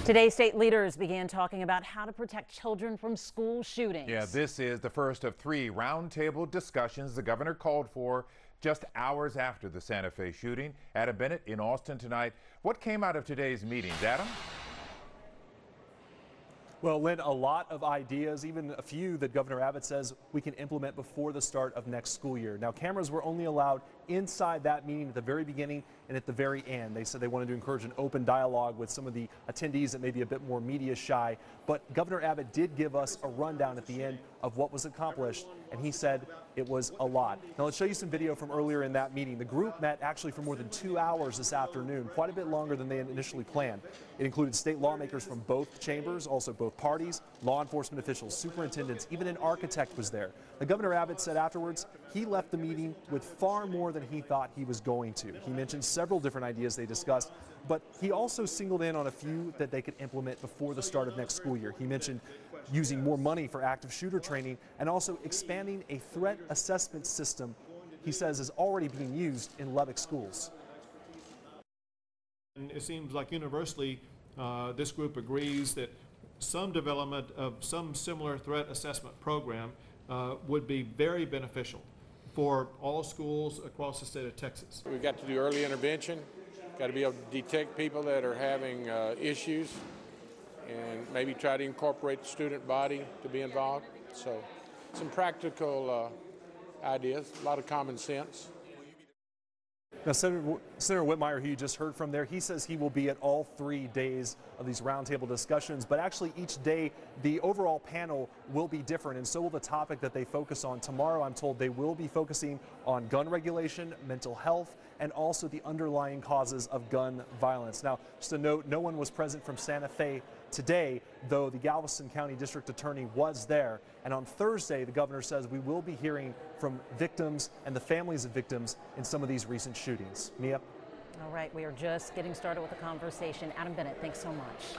Today, state leaders began talking about how to protect children from school shootings. Yeah, this is the first of 3 roundtable discussions the governor called for just hours after the Santa Fe shooting. Adam Bennett in Austin tonight. What came out of today's meetings, Adam? Well, Lynn, a lot of ideas, even a few that Governor Abbott says we can implement before the start of next school year. Now, cameras were only allowed inside that meeting at the very beginning and at the very end. They said they wanted to encourage an open dialogue with some of the attendees that may be a bit more media shy. But Governor Abbott did give us a rundown at the end of what was accomplished, and he said it was a lot. Now, let's show you some video from earlier in that meeting. The group met actually for more than 2 hours this afternoon, quite a bit longer than they had initially planned. It included state lawmakers from both chambers, also both parties, law enforcement officials, superintendents, even an architect was there. The Governor Abbott said afterwards he left the meeting with far more than he thought he was going to. He mentioned several different ideas they discussed, but he also singled in on a few that they could implement before the start of next school year. He mentioned using more money for active shooter training and also expanding a threat assessment system he says is already being used in Lubbock schools. And it seems like universally this group agrees that some development of some similar threat assessment program would be very beneficial for all schools across the state of Texas. We've got to do early intervention, got to be able to detect people that are having issues and maybe try to incorporate the student body to be involved. So some practical ideas, a lot of common sense. Now, Senator Whitmire, who you just heard from there, he says he will be at all 3 days of these roundtable discussions, but actually each day the overall panel will be different, and so will the topic that they focus on. Tomorrow, I'm told they will be focusing on gun regulation, mental health, and also the underlying causes of gun violence. Now, just a note, no one was present from Santa Fe today, though the Galveston County District Attorney was there. And on Thursday, the governor says we will be hearing from victims and the families of victims in some of these recent shootings. Mia? All right, we are just getting started with the conversation. Adam Bennett, thanks so much.